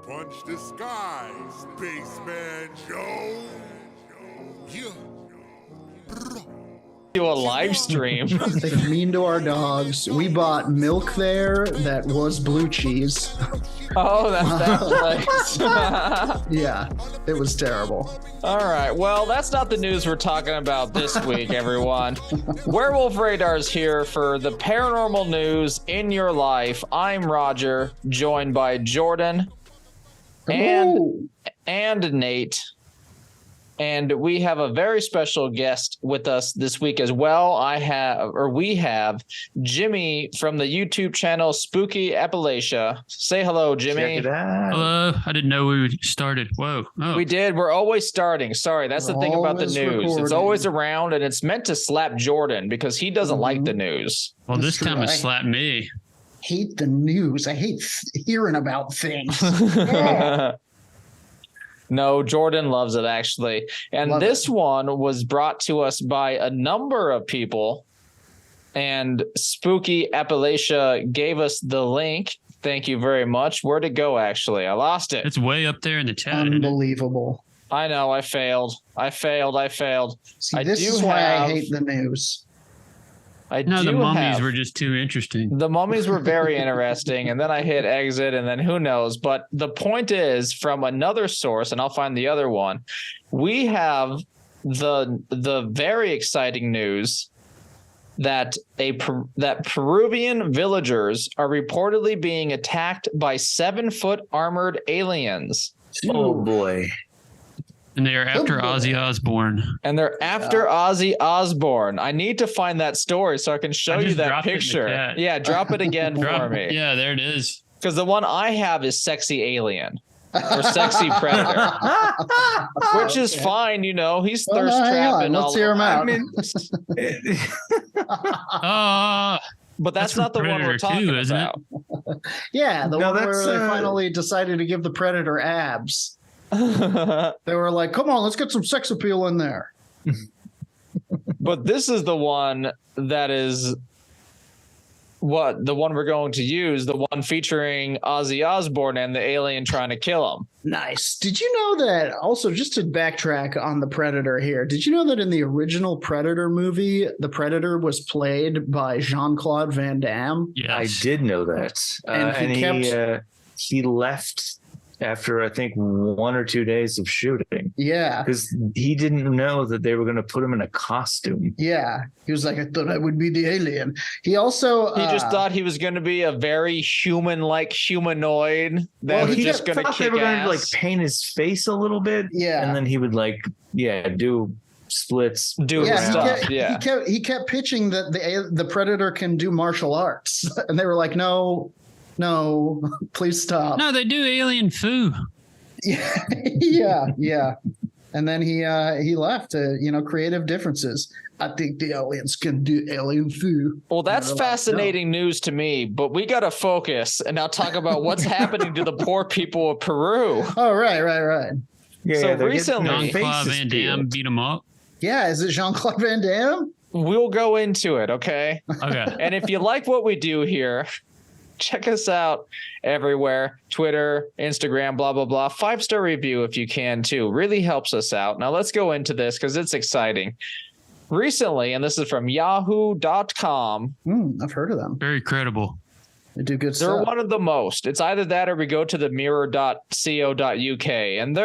Punch the sky, Spaceman Joe. Yeah. Do a live stream. They're mean to our dogs. We bought milk there that was blue cheese. Oh, that's that place. Yeah, it was terrible. All right. Well, that's not the news we're talking about this week, everyone. Werewolf Radar's here for the paranormal news in your life. I'm Roger, joined by Jordan and Nate. And we have a very special guest with us this week as well. We have Jimmy from the YouTube channel Spooky Appalachia. Say hello, Jimmy. Check it out. Hello. I didn't know we started. Whoa. Oh. We did. We're always starting. Sorry, that's the thing about the news. Recording. It's always around, and it's meant to slap Jordan because he doesn't like the news. Well, That's this true. time it slapped me. Hate the news. I hate hearing about things. No, Jordan loves it, actually. And Love this one was brought to us by a number of people. And Spooky Appalachia gave us the link. Thank you very much. Where'd it go, actually? I lost it. It's way up there in the chat. isn't it? Unbelievable. I know. I failed. See, I this do is why I have- hate the news. No, the mummies were just too interesting. The mummies were very interesting, and then I hit exit, and then who knows? But the point is, from another source, and I'll find the other one, we have the very exciting news that that Peruvian villagers are reportedly being attacked by 7-foot armored aliens. Oh boy. And they are after Ozzy Osbourne. And they're after Ozzy Osbourne. I need to find that story so I can show I you just that dropped it in the picture. chat. Yeah, drop it again for me. Yeah, there it is. Because the one I have is Sexy Alien or Sexy Predator, which is fine. You know, he's thirst trapping. Let's hear him out. But that's not the one we're Predator talking 2, isn't it? about. Yeah, the No, one where that's, they finally decided to give the Predator abs. They were like, come on, let's get some sex appeal in there. But this is the one that is the one we're going to use, the one featuring Ozzy Osbourne and the alien trying to kill him. Nice. Did you know that also, just to backtrack on the Predator here, did you know that in the original Predator movie, the Predator was played by Jean-Claude Van Damme? Yes. I did know that. And he left after, I think, 1 or 2 days of shooting. Yeah. Because he didn't know that they were going to put him in a costume. Yeah. He was like, I thought I would be the alien. He also... He just thought he was going to be a very human-like humanoid that Well, was he just going to thought they kick were going ass. to like paint his face a little bit. Yeah. And then he would do splits. Do Yeah, stuff. he kept pitching that the Predator can do martial arts. And they were like, no, please stop. No, they do alien foo. Yeah. And then he left. Creative differences. I think the aliens can do alien food. Well, that's fascinating news to me, but we got to focus and now talk about what's happening to the poor people of Peru. Oh, right. Yeah, So they're recently- getting their Jean-Claude faces Van Damme peeled. beat him up. Yeah, is it Jean-Claude Van Damme? We'll go into it, okay? Okay. And if you like what we do here, check us out everywhere. Twitter, Instagram, blah, blah, blah. 5-star review if you can, too. Really helps us out. Now, let's go into this because it's exciting. Recently, and this is from yahoo.com. I've heard of them. Very credible. They do good They're stuff. one of the most. It's either that or we go to the mirror.co.uk. And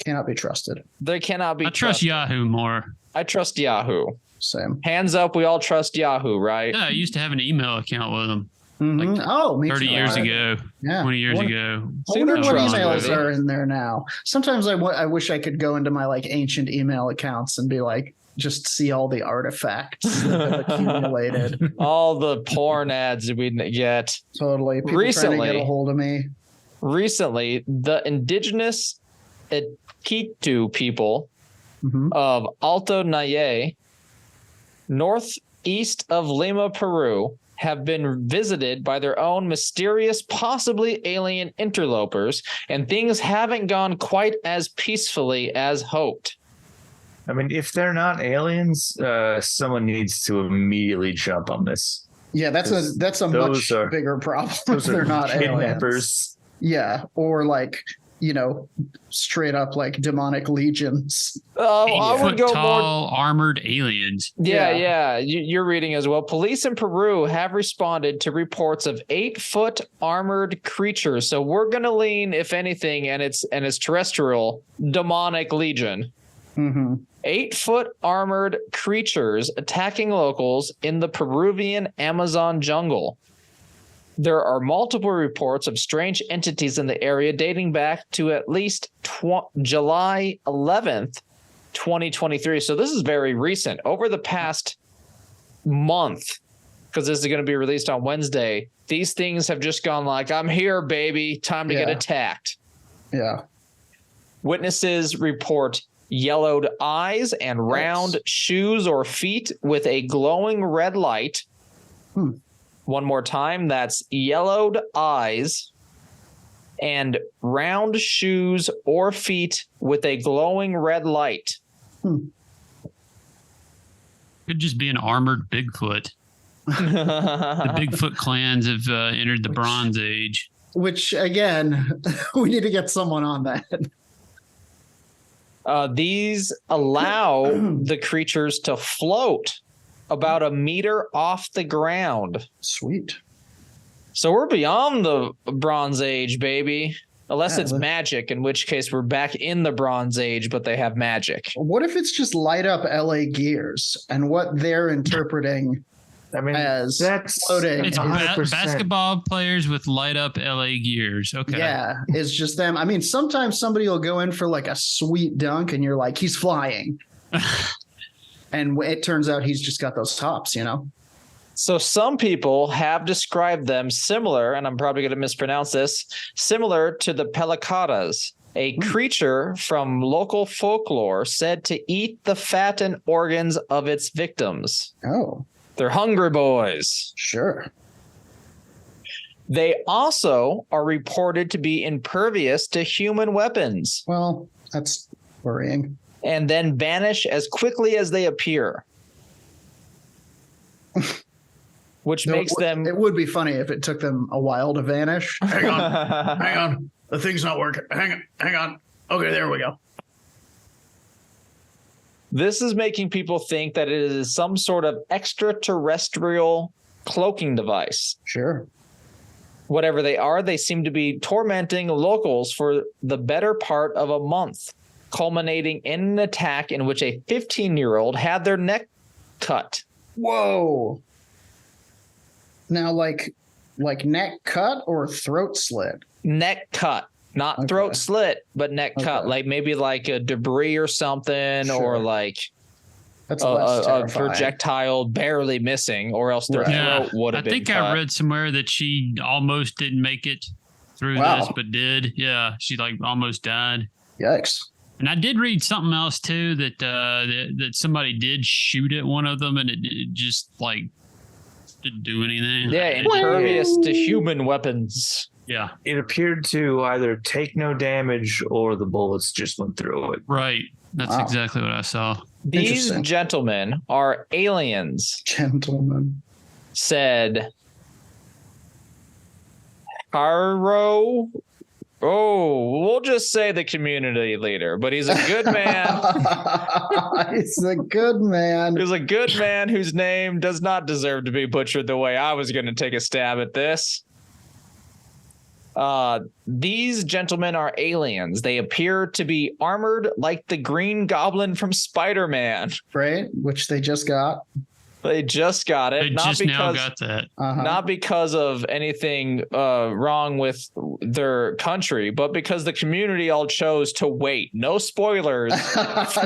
Cannot be trusted. they cannot be I trust trusted. Yahoo more. I trust Yahoo. Same. Hands up, we all trust Yahoo, right? Yeah, I used to have an email account with them Mhm. Me 30 too. years ago, Yeah. 20 years What- ago. I wonder they're what emails trustworthy. are in there now. Sometimes I wish I could go into my ancient email accounts and be like, just see all the artifacts that have accumulated. All the porn ads we get. Totally. People trying to Recently- get a hold of me. Recently, the indigenous Iquitu people Mhm. of Alto Naye, northeast of Lima, Peru, have been visited by their own mysterious, possibly alien interlopers, and things haven't gone quite as peacefully as hoped. I mean, if they're not aliens, someone needs to immediately jump on this. Yeah, that's a much Those are- bigger problem. Those if they're are not aliens. kidnappers. Yeah, or like, straight up like demonic legions. I would go tall, more armored aliens. Yeah. You're reading as well. Police in Peru have responded to reports of 8-foot armored creatures. So we're gonna lean, if anything, and it's terrestrial, demonic legion. 8-foot armored creatures attacking locals in the Peruvian Amazon jungle. There are multiple reports of strange entities in the area dating back to at least July 11th, 2023. So this is very recent. Over the past month, because this is going to be released on Wednesday, these things have just gone like, I'm here, baby. Time to get attacked. Yeah. Witnesses report yellowed eyes and round shoes or feet with a glowing red light. One more time, that's yellowed eyes and round shoes or feet with a glowing red light. Could just be an armored Bigfoot. The Bigfoot clans have entered the Bronze Age. Which, again, we need to get someone on that. These allow the creatures to float about a meter off the ground. Sweet. So we're beyond the Bronze Age, baby. Unless it's magic, in which case we're back in the Bronze Age, but they have magic. What if it's just light up LA gears and what they're interpreting as that's floating? It's basketball players with light up LA gears. Okay. Yeah, it's just them. I mean, sometimes somebody will go in for like a sweet dunk and you're like, he's flying. And it turns out he's just got those hops, So some people have described them similar, and I'm probably going to mispronounce this, similar to the pelicadas, a creature from local folklore said to eat the fat and organs of its victims. Oh. They're hungry boys. Sure. They also are reported to be impervious to human weapons. Well, that's worrying. And then vanish as quickly as they appear. Which makes them... It would be funny if it took them a while to vanish. Hang on. The thing's not working. Hang on. Okay, there we go. This is making people think that it is some sort of extraterrestrial cloaking device. Sure. Whatever they are, they seem to be tormenting locals for the better part of a month, culminating in an attack in which a 15-year-old had their neck cut. Whoa. Now, like neck cut or throat slit? Neck cut. Not throat slit, but neck cut. Like maybe like a debris or something, or like that's a projectile barely missing, or else their throat would have been cut. I read somewhere that she almost didn't make it through this, but did. Yeah, she like almost died. Yikes. And I did read something else too, that somebody did shoot at one of them, and it just like didn't do anything. Yeah, impervious to human weapons. Yeah. It appeared to either take no damage or the bullets just went through it. Right. That's exactly what I saw. These gentlemen are aliens. Gentlemen. Said Haro. Oh, we'll just say the community leader, but he's a good man. He's a good man. He's a good man whose name does not deserve to be butchered the way I was going to take a stab at this. These gentlemen are aliens. They appear to be armored like the Green Goblin from Spider-Man. Right, which they just got. They just got it. Now got that. Not because of anything wrong with their country, but because the community all chose to wait. No spoilers.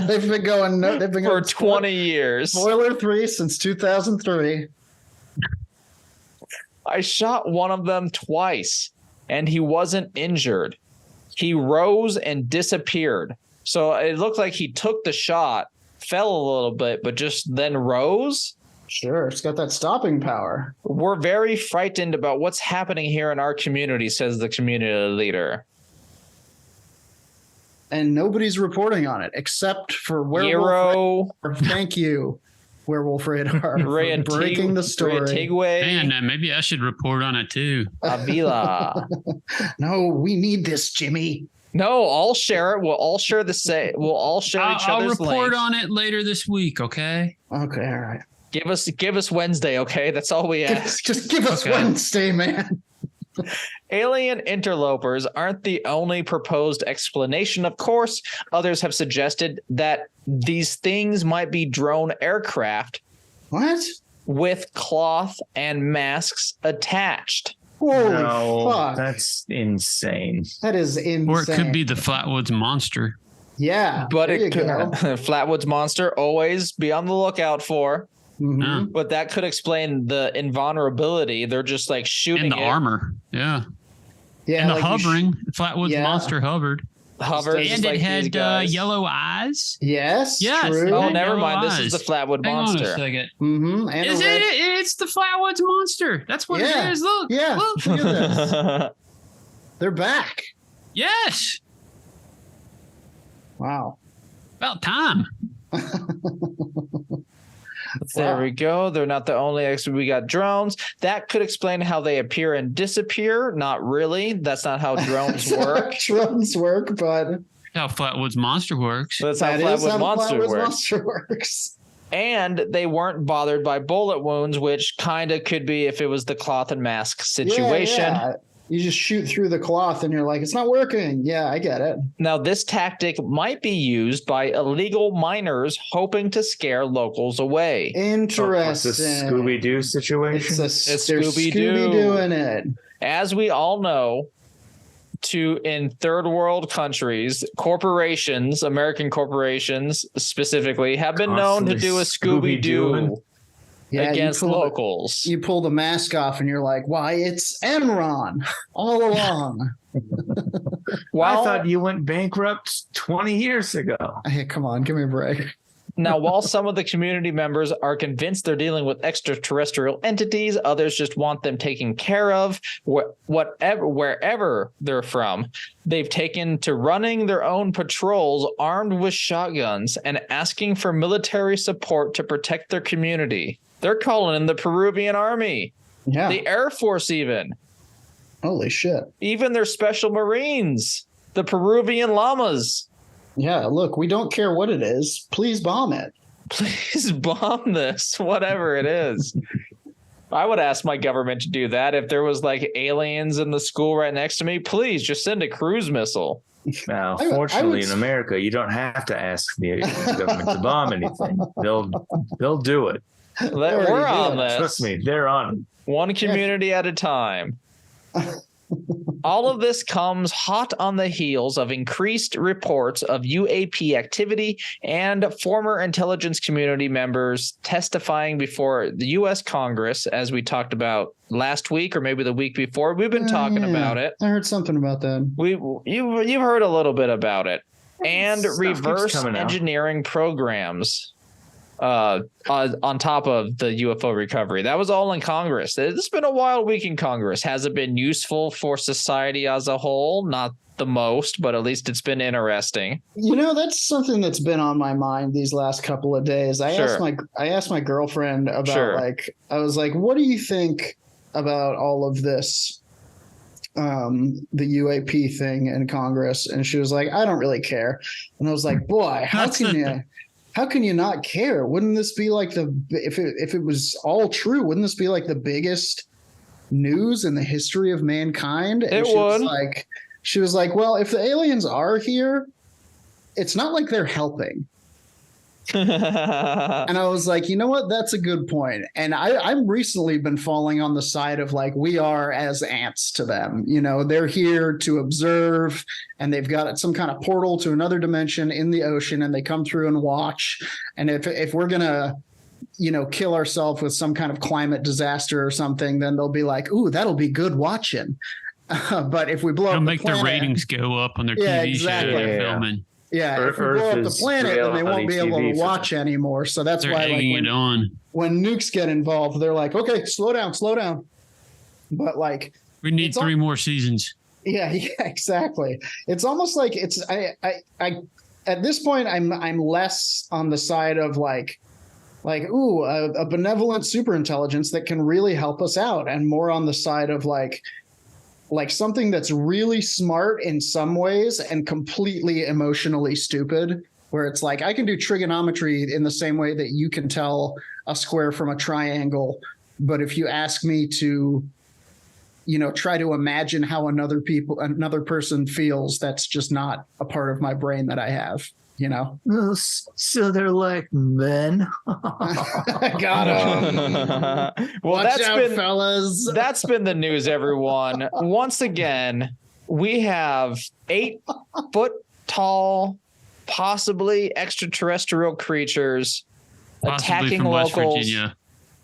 They've been going for 20 years. Spoiler 3 since 2003. I shot one of them twice, and he wasn't injured. He rose and disappeared. So it looked like he took the shot, fell a little bit, but just then rose. Sure, it's got that stopping power. We're very frightened about what's happening here in our community, says the community leader. And nobody's reporting on it except for Werewolf. Thank you. Werewolf radar. Ray Breaking the story. Man, maybe I should report on it too. Avila. No, we need this, Jimmy. No, I'll share it. We'll all share the same. We'll all share each I'll other's report links. on it later this week. Okay. Okay, all right. Give us Wednesday, okay? That's all we ask. Just give us Okay. Wednesday, man. Alien interlopers aren't the only proposed explanation. Of course, others have suggested that these things might be drone aircraft What? with cloth and masks attached. Holy No, fuck. that's insane. That is insane. Or it could be the Flatwoods Monster. Yeah. But there it you could, go. Flatwoods Monster, always be on the lookout for. Mhm. Yeah. But that could explain the invulnerability. They're just like shooting And the it. armor. Yeah. Yeah, And the like you hovering. Flatwoods Yeah. Monster hovered. Hover, And just And it like these had guys. yellow eyes. Yes. Yes, True. Oh, had never yellow mind. This eyes. is the Flatwood Hang on a Monster. second. Mm-hmm. And Is a red- it? It's the Flatwoods Monster. That's what Yeah. it is. Look. Yeah. Look. Look at this. They're back. Yes. Wow. About time. There Wow. we go. They're not the only we got drones. That could explain how they appear and disappear. Not really. That's not how drones work. Drones work, but How Flatwoods Monster works. That's how that is Flatwood how Monster Flatwoods works. Monster works. And they weren't bothered by bullet wounds, which kind of could be if it was the cloth and mask situation. Yeah. You just shoot through the cloth and you're like, it's not working. Yeah, I get it. Now, this tactic might be used by illegal miners hoping to scare locals away. Interesting. It's a Scooby-Doo situation. It's Scooby-Doo. Scooby doing it. As we all know, in third world countries, corporations, American corporations specifically, have been known to do a Constantly Scooby-Doo Scooby-Dooing. Yeah, against locals. You pull the mask off and you're like, why, it's Enron all along. While, I thought you went bankrupt 20 years ago. Hey, come on, give me a break. now, while some of the community members are convinced they're dealing with extraterrestrial entities, others just want them taken care of, wherever they're from. They've taken to running their own patrols armed with shotguns and asking for military support to protect their community. They're calling in the Peruvian army, Yeah. the Air Force Holy shit. even their special Marines, the Peruvian llamas. Yeah, look, we don't care what it is. Please bomb it. Please bomb this, whatever it is. I would ask my government to do that. If there was like aliens in the school right next to me, please just send a cruise missile. Now, I fortunately, would- in America, you don't have to ask the government to bomb anything. They'll do it. We're on this. Trust me, they're on it. One community at a time. All of this comes hot on the heels of increased reports of UAP activity and former intelligence community members testifying before the U.S. Congress, as we talked about last week or maybe the week before. We've been talking Yeah, about it. I heard something about that. You've heard a little bit about it. And Stuff keeps reverse coming out. engineering programs on top of the UFO recovery. That was all in Congress. It's been a wild week in Congress. Has it been useful for society as a whole? Not the most, but at least it's been interesting. You know, that's something that's been on my mind these last couple of days. I asked my girlfriend about Sure. I was like, what do you think about all of this? The UAP thing in Congress, and she was like, I don't really care. And I was like, boy, how can you not care? Wouldn't this be like if it was all true, wouldn't this be like the biggest news in the history of mankind? And It she was would. she was like, well, if the aliens are here, it's not like they're helping. And I was like, you know what? That's a good point. And I've recently been falling on the side of like, we are as ants to them. You know, they're here to observe, and they've got some kind of portal to another dimension in the ocean, and they come through and watch. And if we're going to, you know, kill ourselves with some kind of climate disaster or something, then they'll be like, ooh, that'll be good watching. But if we blow It'll up make the their planet, ratings go up on their Yeah, TV exactly. show they're Yeah. filming. yeah, if we Earth blow up the is planet, then they won't be able reality to for watch anymore. So that's They're why, egging like, it on. when nukes get involved, they're like, okay, slow down. But like, We need It's all- 3 more seasons. yeah, exactly. It's almost like I at this point, I'm less on the side of like, like, ooh, a benevolent superintelligence that can really help us out, and more on the side of like something that's really smart in some ways and completely emotionally stupid, where it's like, I can do trigonometry in the same way that you can tell a square from a triangle. But if you ask me to, try to imagine how another person feels, that's just not a part of my brain that I have. So they're like men. Got him. Well, Watch out, fellas. That's been the news, everyone. Once again, we have 8-foot tall, possibly extraterrestrial creatures attacking from locals. West Virginia.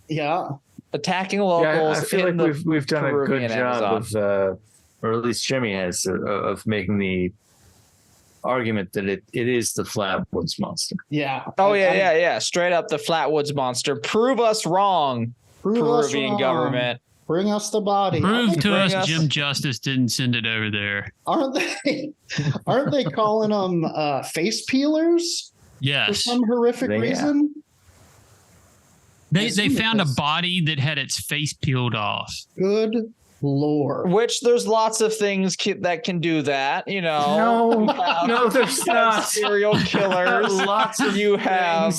Yeah. Attacking locals. I feel like we've done a good job Amazon. or at least Jimmy has, of making the argument that it is the Flatwoods Monster. Yeah. Oh, yeah. Straight up the Flatwoods Monster. Prove us wrong, Peruvian government. Bring us the body. Prove to us Jim Justice didn't send it over there. Aren't they calling them face peelers? Yes. For some horrific reason? They found a body that had its face peeled off. Good Lord. Which there's lots of things that can do that, No, there's not. Serial killers. Lots of you have,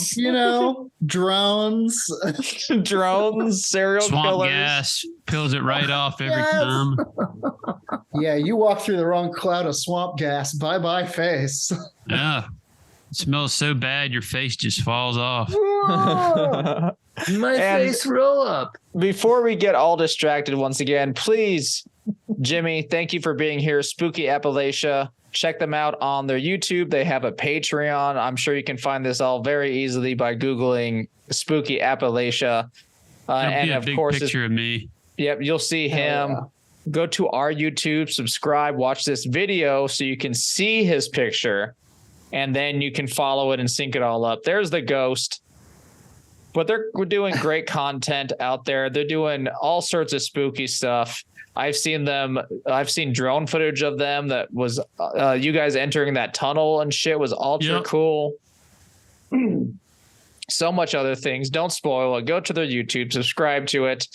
drones. Drones, serial Swamp killers. gas peels it right off every time. Yeah, you walk through the wrong cloud of swamp gas. Bye-bye face. Yeah. It smells so bad your face just falls off. My face roll up. Before we get all distracted once again, please, Jimmy, thank you for being here. Spooky Appalachia. Check them out on their YouTube. They have a Patreon. I'm sure you can find this all very easily by Googling Spooky Appalachia. And of course, picture of me. Yep, you'll see him. Yeah. Go to our YouTube, subscribe, watch this video so you can see his picture, and then you can follow it and sync it all up. There's the ghost. But we're doing great content out there. They're doing all sorts of spooky stuff. I've seen drone footage of them that was you guys entering that tunnel and shit was ultra cool. So much other things. Don't spoil it. Go to their YouTube, subscribe to it.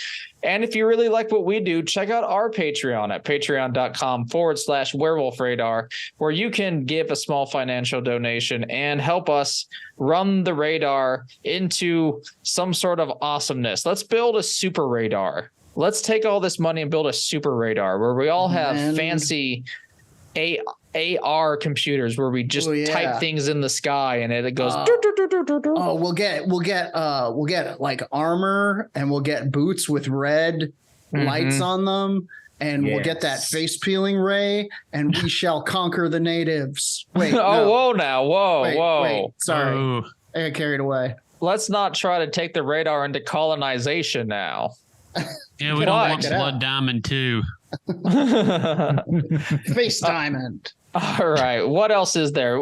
And if you really like what we do, check out our Patreon at patreon.com/werewolf radar, where you can give a small financial donation and help us run the radar into some sort of awesomeness. Let's build a super radar. Let's take all this money and build a super radar where we all have fancy AR computers where we just type things in the sky and it goes. We'll get like armor, and we'll get boots with red lights on them, and we'll get that face peeling ray, and we shall conquer the natives. Wait, whoa now, whoa. Wait, sorry, I got carried away. Let's not try to take the radar into colonization now. Yeah, we don't want Blood Diamond too. Face Diamond. All right. What else is there?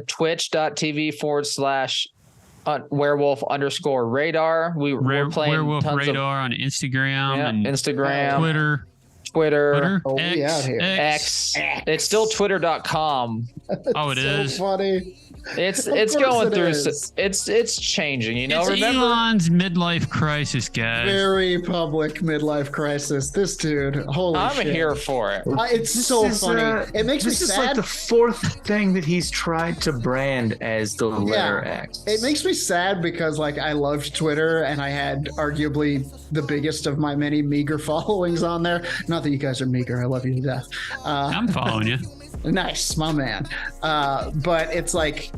Twitch.tv/werewolf_radar. We're playing Werewolf Radar on Instagram and Instagram, Twitter. Oh, X. It's still twitter.com. Oh, it is. So funny. It's going through. It's changing. It's remember Elon's midlife crisis, guys. Very public midlife crisis. This dude, holy shit! I'm here for it. It's so funny. It makes me sad. This is like the fourth thing that he's tried to brand as the letter X. It makes me sad because I loved Twitter and I had arguably the biggest of my many meager followings on there. Not that you guys are meager. I love you to death. I'm following you. Nice, my man. But it's like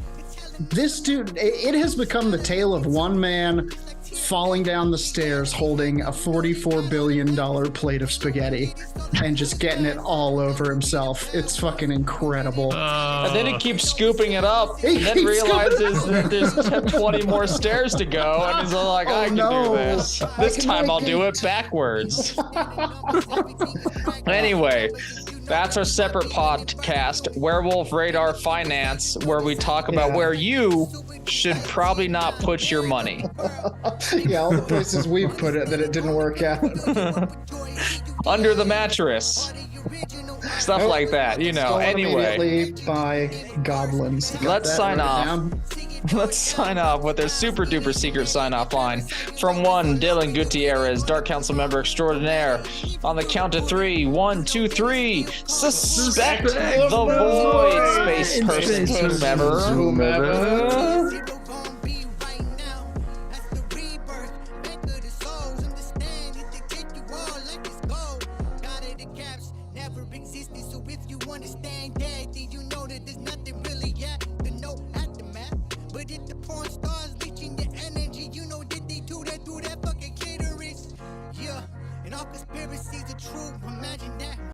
this dude, it has become the tale of one man falling down the stairs holding a $44 billion plate of spaghetti and just getting it all over himself. It's fucking incredible. And then he keeps scooping it up and then realizes that there's 20 more stairs to go. And he's like, I can do this. This time I'll do it backwards. Anyway, that's our separate podcast, Werewolf Radar Finance, where we talk about where you should probably not put your money. Yeah, all the places we've put it that it didn't work out. Under the mattress. Stuff like that, Anyway. Immediately by goblins. Let's sign off. Let's sign off with their super duper secret sign off line from one Dylan Gutierrez, Dark Council member extraordinaire. On the count of 3, 1, 2, 3. Suspect the void, space person, whomever. Understand that, then you know that there's nothing really at the no aftermath. But if the porn star